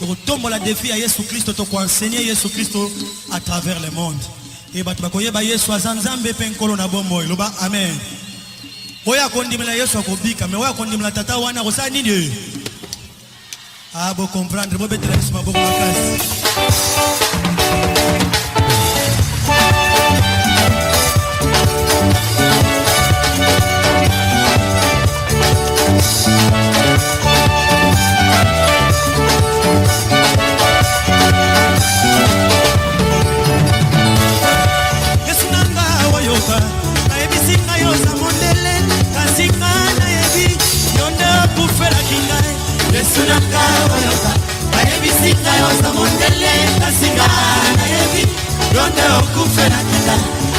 tokotombo la défi à Yesu Christ toko enseigner Yesu Christ à travers le monde et batu bakoyeba Yesu azanzambe pe nkolo na bombo loba amen oya kondimela Yesu akobika mais oya kondimela tata wana kosa nini ah bo comprendre bo betela Yesu maboko makasi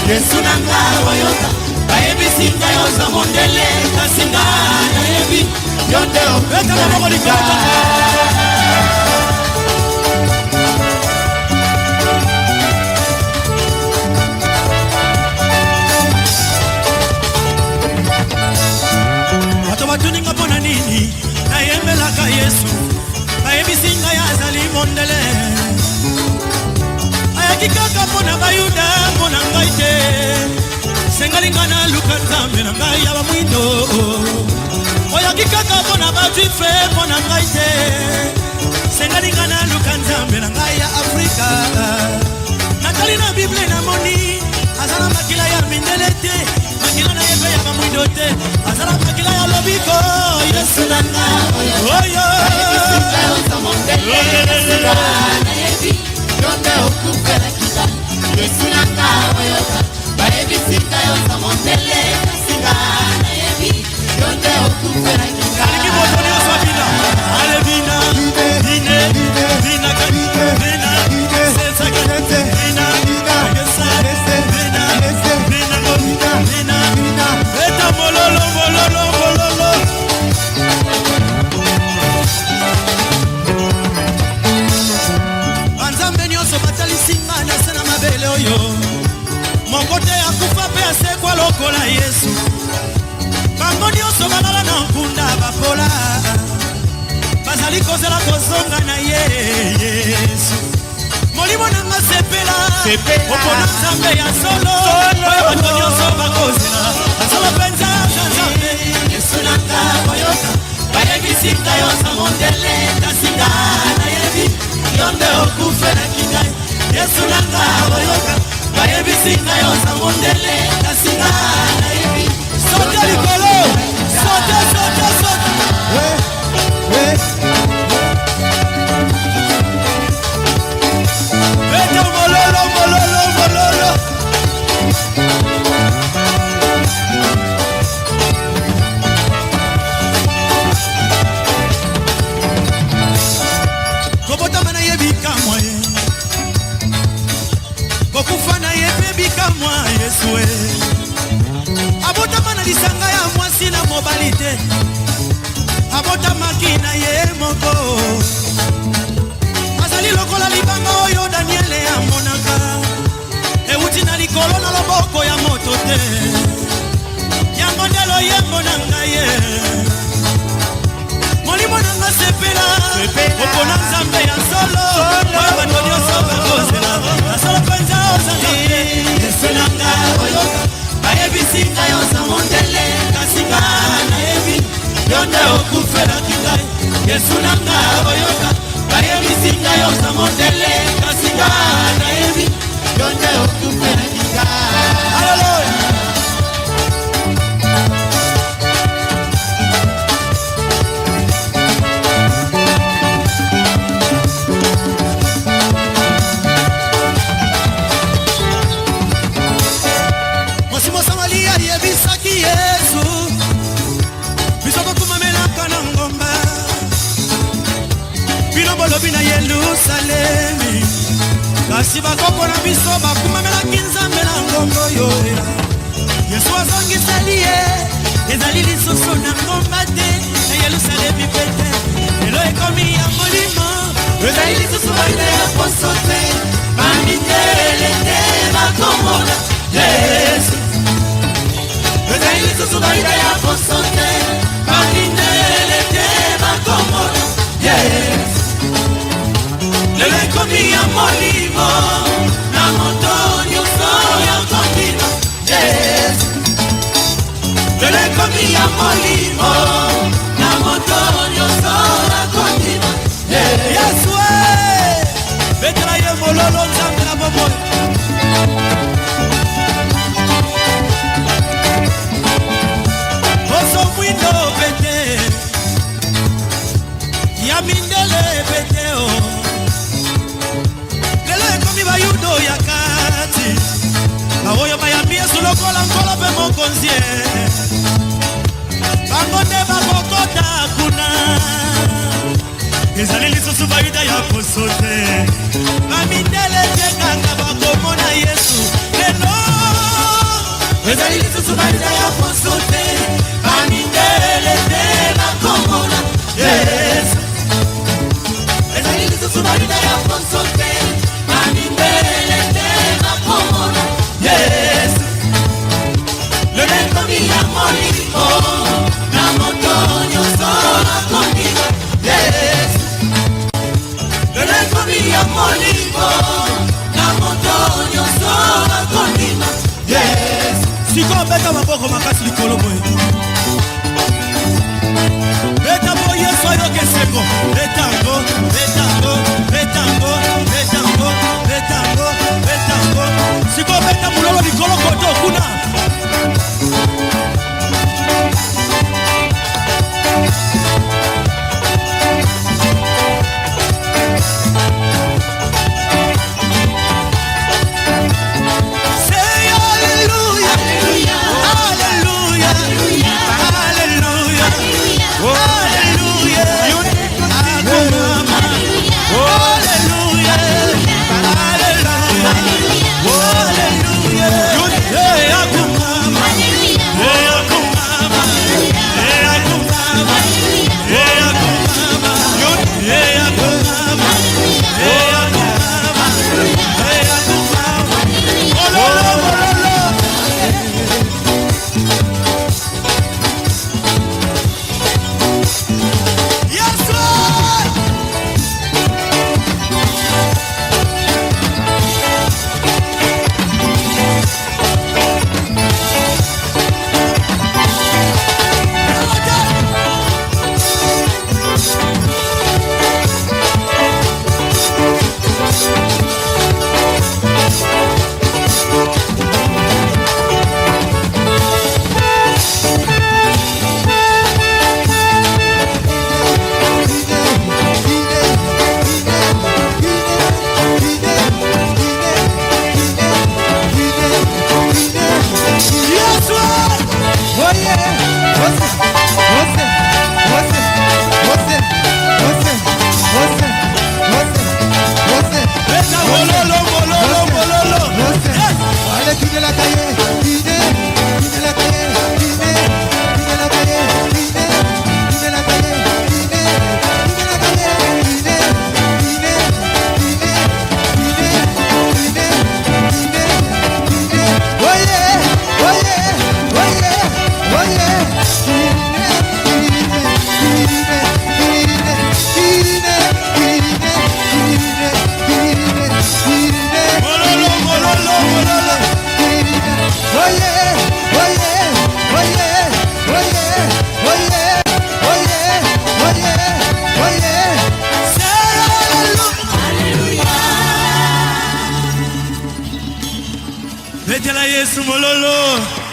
Yesu nanga wayoka bayebisinga yoza mondele kasinga na yebi yonde opeta na mokolikata watu watuninga pona nini na yembelaka Yesu bayebisinga yazali mondele ayakikaka pona bayuda pona ngaite sengalingana lukanzambe na ngai ya bamwindo oyakikaka pona bajuife pona ngaite sengalingana lukanzambe na ngai ya Afrika natali na Bible na moni azala makila ya mindelete makila na yebe ya bamwindo te azala makila ya lobiko Yesu nanga oyo Yonde okupela kita Yesu nanga wayoka bayebisinga yoza mondele kasinga na yebi Yonde okupela kita Aliki botoni oswabina Alebina Bine Bina kanite Bina Sesa kanite Bina Agesa Bina Bina Bina Bina Bina Eta mololo mololo mololo Singa na sena mabele oyo Mokote ya kufa pe asekwa lokola Yesu Bango nyonso balala na nkunda bapola Bazali kozela kozonga na Yesu Molimo nanga sepela Opona nzambe ya solo Oyo bato nyonso bakozela Asolo penza nzambe Yesu nanga boyoka Bayebisinga yoza mondele Kasinga na yebi Yonde okufela kingai Yesu nanga wayoka bayebisinga yoza mondele kasinga na yebi Sote likolo Sote sote sote Beta mololo mololo mololo Kobota mana yebi kamwaye Kokufana yebebi kamwa Yesu Abota mana lisanga ya mwasi na mobalite Abota makina ye moko Azali lokola libanga oyo Daniele ya monaka Euti na likolo na loboko ya moto te Yango ndelo ye monanga ye Molimo nanga sepela Opona nzambe ya solo Wabando nyoso bakozela Asolo penza ozanzambe Yesu nanga oyoka Bayebisinga yoza mondele Kasinga na yebi Yonde okufela kingai Yesu nanga oyoka Bayebisinga yoza mondele Kasinga na yebi Yonde okufela kingai Hallelujah Yesu Bisoko kumamelaka na ngomba Bino bolobi na Yerusalemi Kasi bakoko na biso bakumamelaki nzambe na ngomba yo Yesu azongiseli ye Ezali lisusu na ngomba te Na Yerusalemi pete Elo ekomi ya molimo Ezali lisusu baina ya poso te Banditele te bakomona Yesu Ezali lisusu baina ya poso te Banditele te bakomona Yesu lekomi ya molimo na moto nyonso nakondima. Yesu betela ye mololo nzambe na bomoi. Oso mwindo bete ya mindele bete o lelo ekomi bayudo ya kati aoyo bayambi Yesu lokola nkolo mpe mokonzi bango nde bakokota kuna ezali lisusu bayuda ya poso te bamindele te kaka bakomona Yesu lelo ezali lisusu bayuda ya poso te bamindele te bakomona Yesu ezali lisusu bayuda ya poso te bamindele te bakomona Yesu lekomi ya molimo na moto nyonso nakondima. Yesu lekomi ya molimo na moto nyonso nakondima. Yesu siko beta maboko makasi likolo boye beta bo Yesu ayoke seko betango betango betango betango betango betango siko beta mulolo likolo koto kuna. Betela Yesu mololo.